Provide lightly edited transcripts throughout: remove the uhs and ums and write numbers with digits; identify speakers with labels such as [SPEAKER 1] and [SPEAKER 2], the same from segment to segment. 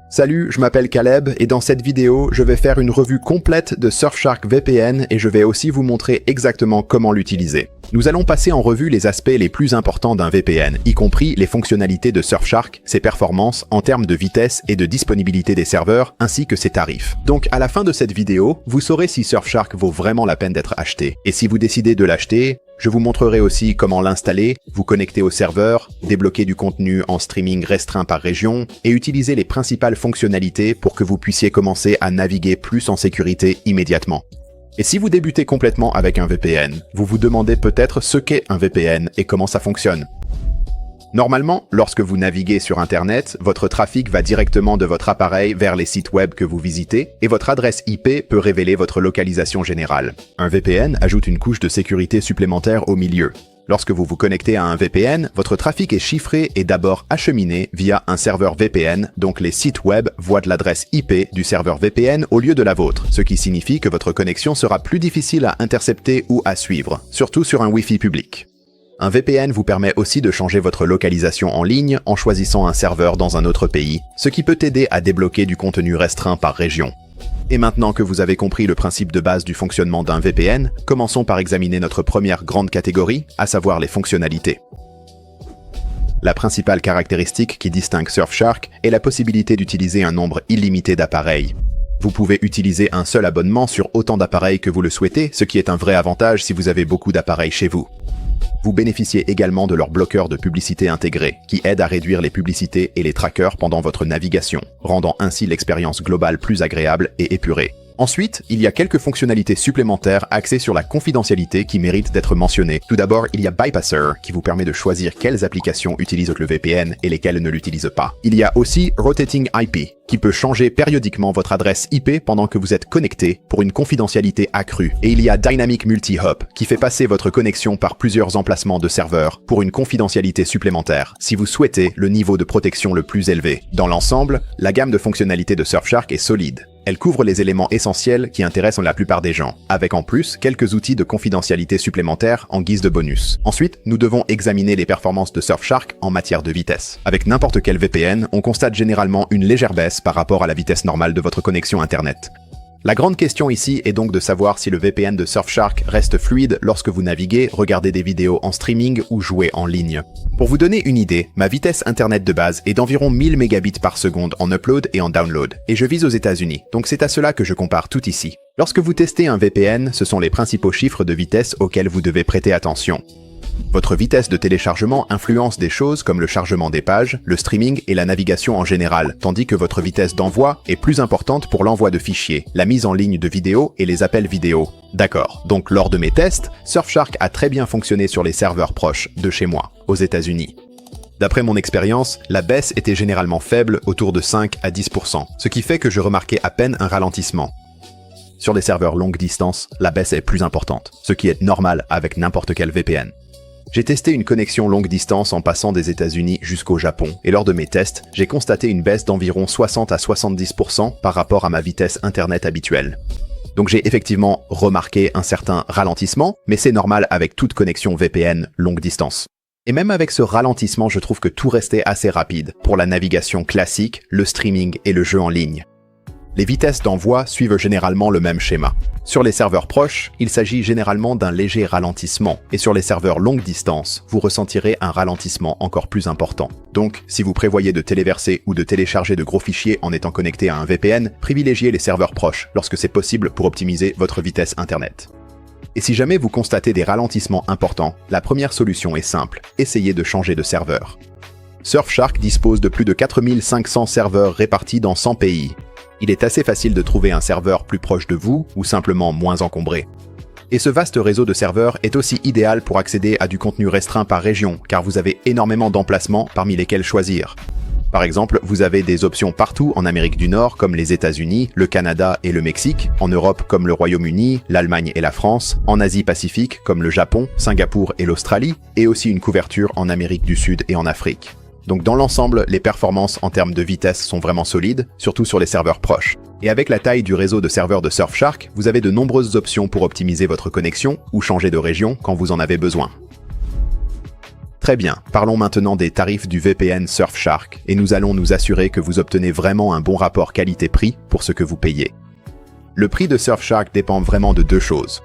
[SPEAKER 1] Salut, je m'appelle Caleb et dans cette vidéo, je vais faire une revue complète de Surfshark VPN et je vais aussi vous montrer exactement comment l'utiliser. Nous allons passer en revue les aspects les plus importants d'un VPN, y compris les fonctionnalités de Surfshark, ses performances en termes de vitesse et de disponibilité des serveurs, ainsi que ses tarifs. Donc à la fin de cette vidéo, vous saurez si Surfshark vaut vraiment la peine d'être acheté. Et si vous décidez de l'acheter, je vous montrerai aussi comment l'installer, vous connecter au serveur, débloquer du contenu en streaming restreint par région et utiliser les principales fonctionnalités pour que vous puissiez commencer à naviguer plus en sécurité immédiatement. Et si vous débutez complètement avec un VPN, vous vous demandez peut-être ce qu'est un VPN et comment ça fonctionne. Normalement, lorsque vous naviguez sur Internet, votre trafic va directement de votre appareil vers les sites web que vous visitez et votre adresse IP peut révéler votre localisation générale. Un VPN ajoute une couche de sécurité supplémentaire au milieu. Lorsque vous vous connectez à un VPN, votre trafic est chiffré et d'abord acheminé via un serveur VPN, donc les sites web voient de l'adresse IP du serveur VPN au lieu de la vôtre, ce qui signifie que votre connexion sera plus difficile à intercepter ou à suivre, surtout sur un Wi-Fi public. Un VPN vous permet aussi de changer votre localisation en ligne en choisissant un serveur dans un autre pays, ce qui peut aider à débloquer du contenu restreint par région. Et maintenant que vous avez compris le principe de base du fonctionnement d'un VPN, commençons par examiner notre première grande catégorie, à savoir les fonctionnalités. La principale caractéristique qui distingue Surfshark est la possibilité d'utiliser un nombre illimité d'appareils. Vous pouvez utiliser un seul abonnement sur autant d'appareils que vous le souhaitez, ce qui est un vrai avantage si vous avez beaucoup d'appareils chez vous. Vous bénéficiez également de leur bloqueur de publicité intégré, qui aide à réduire les publicités et les trackers pendant votre navigation, rendant ainsi l'expérience globale plus agréable et épurée. Ensuite, il y a quelques fonctionnalités supplémentaires axées sur la confidentialité qui méritent d'être mentionnées. Tout d'abord, il y a Bypasser, qui vous permet de choisir quelles applications utilisent le VPN et lesquelles ne l'utilisent pas. Il y a aussi Rotating IP, qui peut changer périodiquement votre adresse IP pendant que vous êtes connecté pour une confidentialité accrue. Et il y a Dynamic Multi-Hop, qui fait passer votre connexion par plusieurs emplacements de serveurs pour une confidentialité supplémentaire, si vous souhaitez le niveau de protection le plus élevé. Dans l'ensemble, la gamme de fonctionnalités de Surfshark est solide. Elle couvre les éléments essentiels qui intéressent la plupart des gens, avec en plus quelques outils de confidentialité supplémentaires en guise de bonus. Ensuite, nous devons examiner les performances de Surfshark en matière de vitesse. Avec n'importe quel VPN, on constate généralement une légère baisse par rapport à la vitesse normale de votre connexion Internet. La grande question ici est donc de savoir si le VPN de Surfshark reste fluide lorsque vous naviguez, regardez des vidéos en streaming ou jouez en ligne. Pour vous donner une idée, ma vitesse Internet de base est d'environ 1000 mégabits par seconde en upload et en download, et je vis aux États-Unis, donc c'est à cela que je compare tout ici. Lorsque vous testez un VPN, ce sont les principaux chiffres de vitesse auxquels vous devez prêter attention. Votre vitesse de téléchargement influence des choses comme le chargement des pages, le streaming et la navigation en général, tandis que votre vitesse d'envoi est plus importante pour l'envoi de fichiers, la mise en ligne de vidéos et les appels vidéo. D'accord, donc lors de mes tests, Surfshark a très bien fonctionné sur les serveurs proches de chez moi, aux États-Unis. D'après mon expérience, la baisse était généralement faible, autour de 5 à 10%, ce qui fait que je remarquais à peine un ralentissement. Sur les serveurs longue distance, la baisse est plus importante, ce qui est normal avec n'importe quel VPN. J'ai testé une connexion longue distance en passant des États-Unis jusqu'au Japon, et lors de mes tests, j'ai constaté une baisse d'environ 60 à 70% par rapport à ma vitesse Internet habituelle. Donc j'ai effectivement remarqué un certain ralentissement, mais c'est normal avec toute connexion VPN longue distance. Et même avec ce ralentissement, je trouve que tout restait assez rapide pour la navigation classique, le streaming et le jeu en ligne. Les vitesses d'envoi suivent généralement le même schéma. Sur les serveurs proches, il s'agit généralement d'un léger ralentissement, et sur les serveurs longue distance, vous ressentirez un ralentissement encore plus important. Donc, si vous prévoyez de téléverser ou de télécharger de gros fichiers en étant connecté à un VPN, privilégiez les serveurs proches lorsque c'est possible pour optimiser votre vitesse Internet. Et si jamais vous constatez des ralentissements importants, la première solution est simple, essayez de changer de serveur. Surfshark dispose de plus de 4500 serveurs répartis dans 100 pays. Il est assez facile de trouver un serveur plus proche de vous ou simplement moins encombré. Et ce vaste réseau de serveurs est aussi idéal pour accéder à du contenu restreint par région, car vous avez énormément d'emplacements parmi lesquels choisir. Par exemple, vous avez des options partout en Amérique du Nord comme les États-Unis, le Canada et le Mexique, en Europe comme le Royaume-Uni, l'Allemagne et la France, en Asie-Pacifique comme le Japon, Singapour et l'Australie, et aussi une couverture en Amérique du Sud et en Afrique. Donc dans l'ensemble, les performances en termes de vitesse sont vraiment solides, surtout sur les serveurs proches. Et avec la taille du réseau de serveurs de Surfshark, vous avez de nombreuses options pour optimiser votre connexion ou changer de région quand vous en avez besoin. Très bien, parlons maintenant des tarifs du VPN Surfshark et nous allons nous assurer que vous obtenez vraiment un bon rapport qualité-prix pour ce que vous payez. Le prix de Surfshark dépend vraiment de deux choses.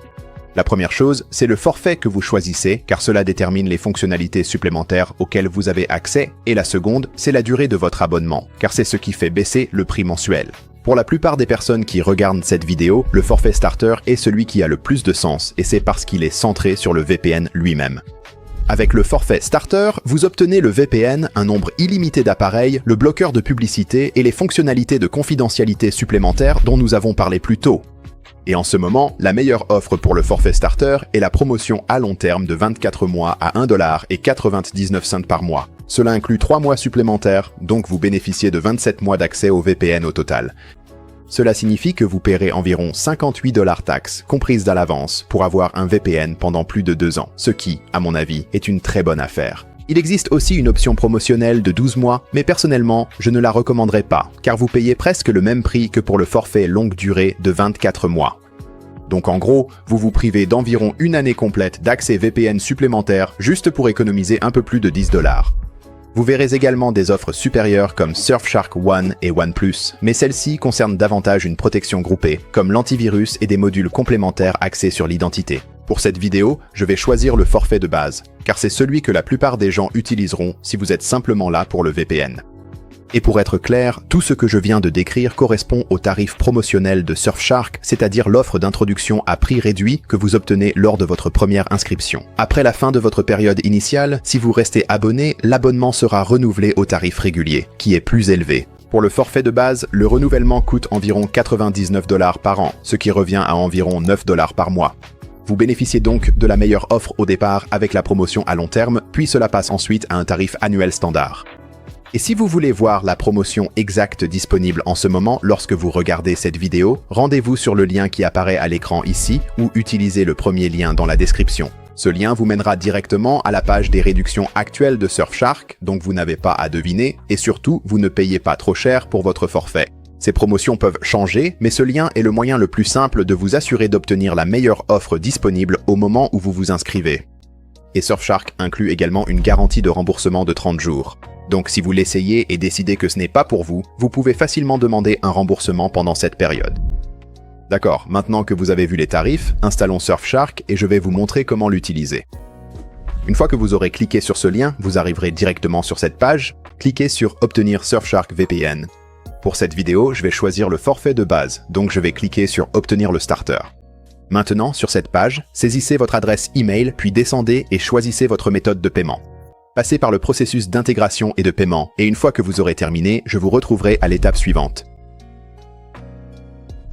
[SPEAKER 1] La première chose, c'est le forfait que vous choisissez, car cela détermine les fonctionnalités supplémentaires auxquelles vous avez accès, et la seconde, c'est la durée de votre abonnement, car c'est ce qui fait baisser le prix mensuel. Pour la plupart des personnes qui regardent cette vidéo, le forfait starter est celui qui a le plus de sens, et c'est parce qu'il est centré sur le VPN lui-même. Avec le forfait starter, vous obtenez le VPN, un nombre illimité d'appareils, le bloqueur de publicité et les fonctionnalités de confidentialité supplémentaires dont nous avons parlé plus tôt. Et en ce moment, la meilleure offre pour le forfait starter est la promotion à long terme de 24 mois à 1,99$ par mois. Cela inclut 3 mois supplémentaires, donc vous bénéficiez de 27 mois d'accès au VPN au total. Cela signifie que vous paierez environ 58$ taxes, comprises à l'avance, pour avoir un VPN pendant plus de 2 ans, ce qui, à mon avis, est une très bonne affaire. Il existe aussi une option promotionnelle de 12 mois, mais personnellement, je ne la recommanderais pas, car vous payez presque le même prix que pour le forfait longue durée de 24 mois. Donc en gros, vous vous privez d'environ une année complète d'accès VPN supplémentaire juste pour économiser un peu plus de 10$. Vous verrez également des offres supérieures comme Surfshark One et One Plus, mais celles-ci concernent davantage une protection groupée, comme l'antivirus et des modules complémentaires axés sur l'identité. Pour cette vidéo, je vais choisir le forfait de base, car c'est celui que la plupart des gens utiliseront si vous êtes simplement là pour le VPN. Et pour être clair, tout ce que je viens de décrire correspond au tarif promotionnel de Surfshark, c'est-à-dire l'offre d'introduction à prix réduit que vous obtenez lors de votre première inscription. Après la fin de votre période initiale, si vous restez abonné, l'abonnement sera renouvelé au tarif régulier, qui est plus élevé. Pour le forfait de base, le renouvellement coûte environ 99$ par an, ce qui revient à environ 9$ par mois. Vous bénéficiez donc de la meilleure offre au départ avec la promotion à long terme, puis cela passe ensuite à un tarif annuel standard. Et si vous voulez voir la promotion exacte disponible en ce moment lorsque vous regardez cette vidéo, rendez-vous sur le lien qui apparaît à l'écran ici ou utilisez le premier lien dans la description. Ce lien vous mènera directement à la page des réductions actuelles de Surfshark, donc vous n'avez pas à deviner, et surtout, vous ne payez pas trop cher pour votre forfait. Ces promotions peuvent changer, mais ce lien est le moyen le plus simple de vous assurer d'obtenir la meilleure offre disponible au moment où vous vous inscrivez. Et Surfshark inclut également une garantie de remboursement de 30 jours. Donc si vous l'essayez et décidez que ce n'est pas pour vous, vous pouvez facilement demander un remboursement pendant cette période. D'accord, maintenant que vous avez vu les tarifs, installons Surfshark et je vais vous montrer comment l'utiliser. Une fois que vous aurez cliqué sur ce lien, vous arriverez directement sur cette page. Cliquez sur « Obtenir Surfshark VPN ». Pour cette vidéo, je vais choisir le forfait de base, donc je vais cliquer sur « Obtenir le starter ». Maintenant, sur cette page, saisissez votre adresse email, puis descendez et choisissez votre méthode de paiement. Passez par le processus d'intégration et de paiement, et une fois que vous aurez terminé, je vous retrouverai à l'étape suivante.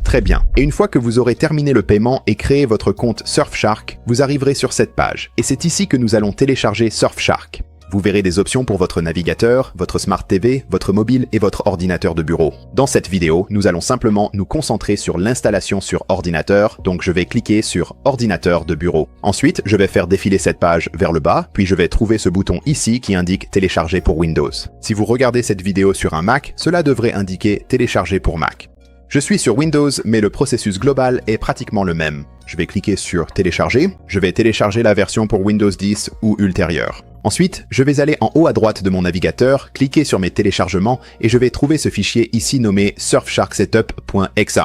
[SPEAKER 1] Très bien, et une fois que vous aurez terminé le paiement et créé votre compte Surfshark, vous arriverez sur cette page, et c'est ici que nous allons télécharger Surfshark. Vous verrez des options pour votre navigateur, votre Smart TV, votre mobile et votre ordinateur de bureau. Dans cette vidéo, nous allons simplement nous concentrer sur l'installation sur ordinateur, donc je vais cliquer sur ordinateur de bureau. Ensuite, je vais faire défiler cette page vers le bas, puis je vais trouver ce bouton ici qui indique télécharger pour Windows. Si vous regardez cette vidéo sur un Mac, cela devrait indiquer télécharger pour Mac. Je suis sur Windows, mais le processus global est pratiquement le même. Je vais cliquer sur télécharger, je vais télécharger la version pour Windows 10 ou ultérieure. Ensuite, je vais aller en haut à droite de mon navigateur, cliquer sur mes téléchargements et je vais trouver ce fichier ici nommé surfsharksetup.exe.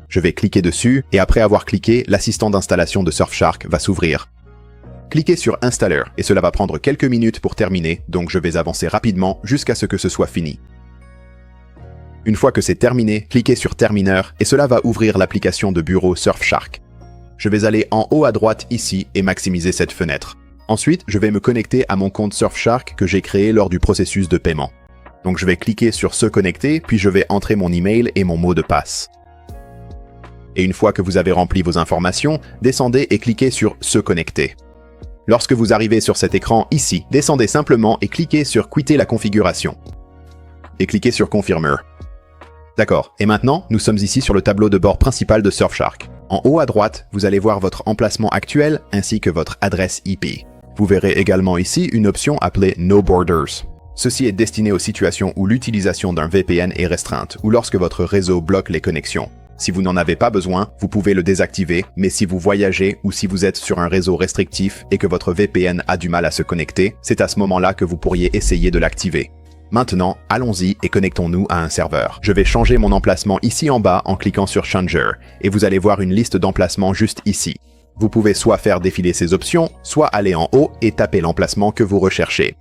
[SPEAKER 1] Je vais cliquer dessus et après avoir cliqué, l'assistant d'installation de Surfshark va s'ouvrir. Cliquez sur Installer et cela va prendre quelques minutes pour terminer, donc je vais avancer rapidement jusqu'à ce que ce soit fini. Une fois que c'est terminé, cliquez sur Termineur et cela va ouvrir l'application de bureau Surfshark. Je vais aller en haut à droite ici et maximiser cette fenêtre. Ensuite, je vais me connecter à mon compte Surfshark que j'ai créé lors du processus de paiement. Donc je vais cliquer sur Se connecter, puis je vais entrer mon email et mon mot de passe. Et une fois que vous avez rempli vos informations, descendez et cliquez sur Se connecter. Lorsque vous arrivez sur cet écran ici, descendez simplement et cliquez sur Quitter la configuration. Et cliquez sur Confirmer. D'accord, et maintenant, nous sommes ici sur le tableau de bord principal de Surfshark. En haut à droite, vous allez voir votre emplacement actuel ainsi que votre adresse IP. Vous verrez également ici une option appelée No Borders. Ceci est destiné aux situations où l'utilisation d'un VPN est restreinte ou lorsque votre réseau bloque les connexions. Si vous n'en avez pas besoin, vous pouvez le désactiver, mais si vous voyagez ou si vous êtes sur un réseau restrictif et que votre VPN a du mal à se connecter, c'est à ce moment-là que vous pourriez essayer de l'activer. Maintenant, allons-y et connectons-nous à un serveur. Je vais changer mon emplacement ici en bas en cliquant sur Changer, et vous allez voir une liste d'emplacements juste ici. Vous pouvez soit faire défiler ces options, soit aller en haut et taper l'emplacement que vous recherchez.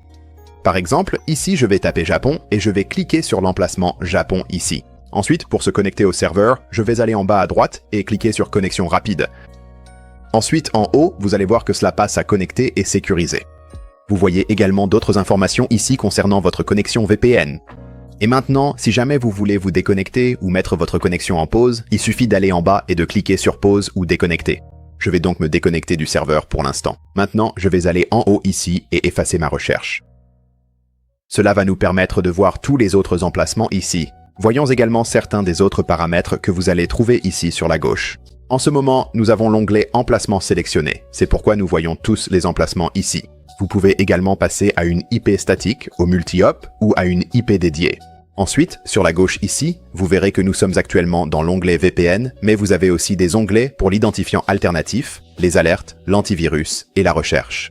[SPEAKER 1] Par exemple, ici je vais taper Japon et je vais cliquer sur l'emplacement Japon ici. Ensuite, pour se connecter au serveur, je vais aller en bas à droite et cliquer sur Connexion rapide. Ensuite, en haut, vous allez voir que cela passe à connecter et sécuriser. Vous voyez également d'autres informations ici concernant votre connexion VPN. Et maintenant, si jamais vous voulez vous déconnecter ou mettre votre connexion en pause, il suffit d'aller en bas et de cliquer sur Pause ou Déconnecter. Je vais donc me déconnecter du serveur pour l'instant. Maintenant, je vais aller en haut ici et effacer ma recherche. Cela va nous permettre de voir tous les autres emplacements ici. Voyons également certains des autres paramètres que vous allez trouver ici sur la gauche. En ce moment, nous avons l'onglet Emplacement sélectionné. C'est pourquoi nous voyons tous les emplacements ici. Vous pouvez également passer à une IP statique, au multi-hop ou à une IP dédiée. Ensuite, sur la gauche ici, vous verrez que nous sommes actuellement dans l'onglet VPN, mais vous avez aussi des onglets pour l'identifiant alternatif, les alertes, l'antivirus et la recherche.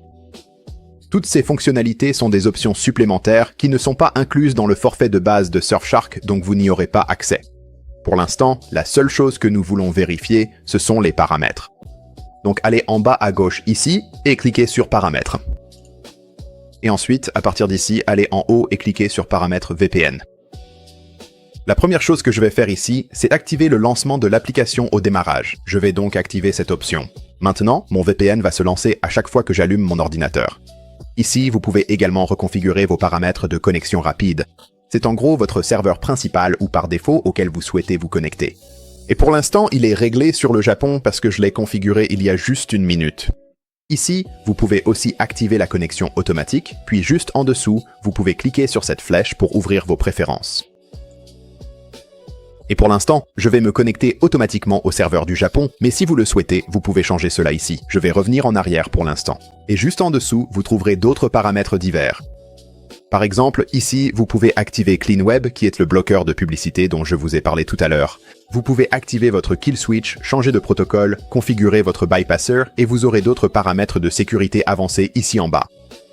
[SPEAKER 1] Toutes ces fonctionnalités sont des options supplémentaires qui ne sont pas incluses dans le forfait de base de Surfshark, donc vous n'y aurez pas accès. Pour l'instant, la seule chose que nous voulons vérifier, ce sont les paramètres. Donc allez en bas à gauche ici et cliquez sur Paramètres. Et ensuite, à partir d'ici, allez en haut et cliquez sur Paramètres VPN. La première chose que je vais faire ici, c'est activer le lancement de l'application au démarrage. Je vais donc activer cette option. Maintenant, mon VPN va se lancer à chaque fois que j'allume mon ordinateur. Ici, vous pouvez également reconfigurer vos paramètres de connexion rapide. C'est en gros votre serveur principal ou par défaut auquel vous souhaitez vous connecter. Et pour l'instant, il est réglé sur le Japon parce que je l'ai configuré il y a juste une minute. Ici, vous pouvez aussi activer la connexion automatique, puis juste en dessous, vous pouvez cliquer sur cette flèche pour ouvrir vos préférences. Et pour l'instant, je vais me connecter automatiquement au serveur du Japon, mais si vous le souhaitez, vous pouvez changer cela ici. Je vais revenir en arrière pour l'instant. Et juste en dessous, vous trouverez d'autres paramètres divers. Par exemple, ici, vous pouvez activer CleanWeb, qui est le bloqueur de publicité dont je vous ai parlé tout à l'heure. Vous pouvez activer votre kill switch, changer de protocole, configurer votre bypasser, et vous aurez d'autres paramètres de sécurité avancés ici en bas.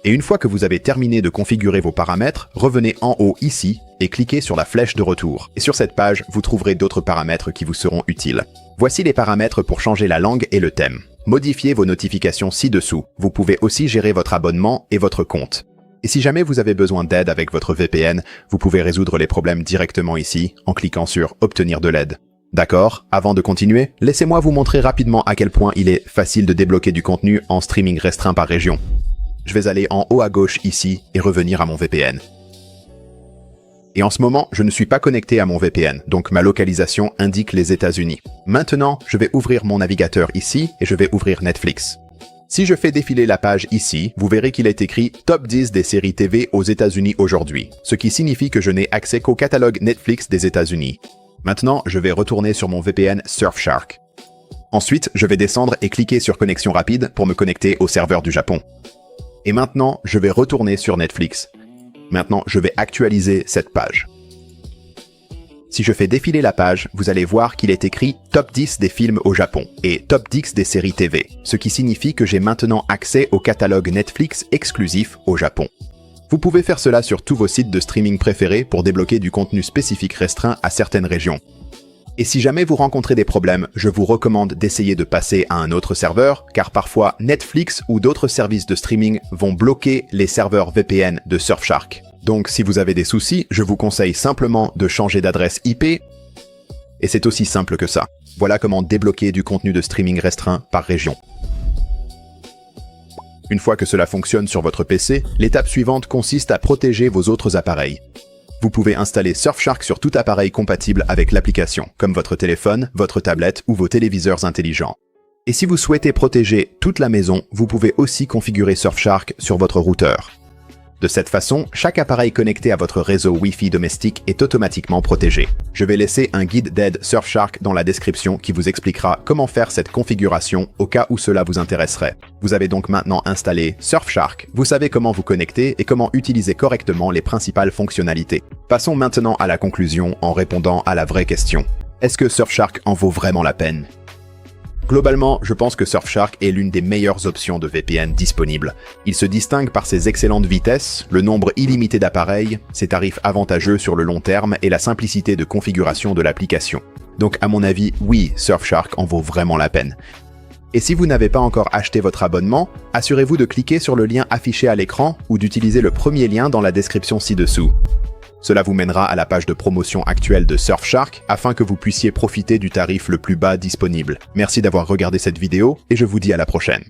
[SPEAKER 1] Et une fois que vous avez terminé de configurer vos paramètres, revenez en haut ici et cliquez sur la flèche de retour. Et sur cette page, vous trouverez d'autres paramètres qui vous seront utiles. Voici les paramètres pour changer la langue et le thème. Modifiez vos notifications ci-dessous. Vous pouvez aussi gérer votre abonnement et votre compte. Et si jamais vous avez besoin d'aide avec votre VPN, vous pouvez résoudre les problèmes directement ici en cliquant sur « Obtenir de l'aide ». D'accord, avant de continuer, laissez-moi vous montrer rapidement à quel point il est facile de débloquer du contenu en streaming restreint par région. Je vais aller en haut à gauche ici et revenir à mon VPN. Et en ce moment, je ne suis pas connecté à mon VPN, donc ma localisation indique les États-Unis. Maintenant, je vais ouvrir mon navigateur ici et je vais ouvrir Netflix. Si je fais défiler la page ici, vous verrez qu'il est écrit « Top 10 des séries TV aux États-Unis aujourd'hui », ce qui signifie que je n'ai accès qu'au catalogue Netflix des États-Unis. Maintenant, je vais retourner sur mon VPN Surfshark. Ensuite, je vais descendre et cliquer sur Connexion rapide pour me connecter au serveur du Japon. Et maintenant, je vais retourner sur Netflix. Maintenant, je vais actualiser cette page. Si je fais défiler la page, vous allez voir qu'il est écrit « Top 10 des films au Japon » et « Top 10 des séries TV », ce qui signifie que j'ai maintenant accès au catalogue Netflix exclusif au Japon. Vous pouvez faire cela sur tous vos sites de streaming préférés pour débloquer du contenu spécifique restreint à certaines régions. Et si jamais vous rencontrez des problèmes, je vous recommande d'essayer de passer à un autre serveur, car parfois Netflix ou d'autres services de streaming vont bloquer les serveurs VPN de Surfshark. Donc si vous avez des soucis, je vous conseille simplement de changer d'adresse IP, et c'est aussi simple que ça. Voilà comment débloquer du contenu de streaming restreint par région. Une fois que cela fonctionne sur votre PC, l'étape suivante consiste à protéger vos autres appareils. Vous pouvez installer Surfshark sur tout appareil compatible avec l'application, comme votre téléphone, votre tablette ou vos téléviseurs intelligents. Et si vous souhaitez protéger toute la maison, vous pouvez aussi configurer Surfshark sur votre routeur. De cette façon, chaque appareil connecté à votre réseau Wi-Fi domestique est automatiquement protégé. Je vais laisser un guide d'aide Surfshark dans la description qui vous expliquera comment faire cette configuration au cas où cela vous intéresserait. Vous avez donc maintenant installé Surfshark, vous savez comment vous connecter et comment utiliser correctement les principales fonctionnalités. Passons maintenant à la conclusion en répondant à la vraie question. Est-ce que Surfshark en vaut vraiment la peine? Globalement, je pense que Surfshark est l'une des meilleures options de VPN disponibles. Il se distingue par ses excellentes vitesses, le nombre illimité d'appareils, ses tarifs avantageux sur le long terme et la simplicité de configuration de l'application. Donc à mon avis, oui, Surfshark en vaut vraiment la peine. Et si vous n'avez pas encore acheté votre abonnement, assurez-vous de cliquer sur le lien affiché à l'écran ou d'utiliser le premier lien dans la description ci-dessous. Cela vous mènera à la page de promotion actuelle de Surfshark afin que vous puissiez profiter du tarif le plus bas disponible. Merci d'avoir regardé cette vidéo et je vous dis à la prochaine.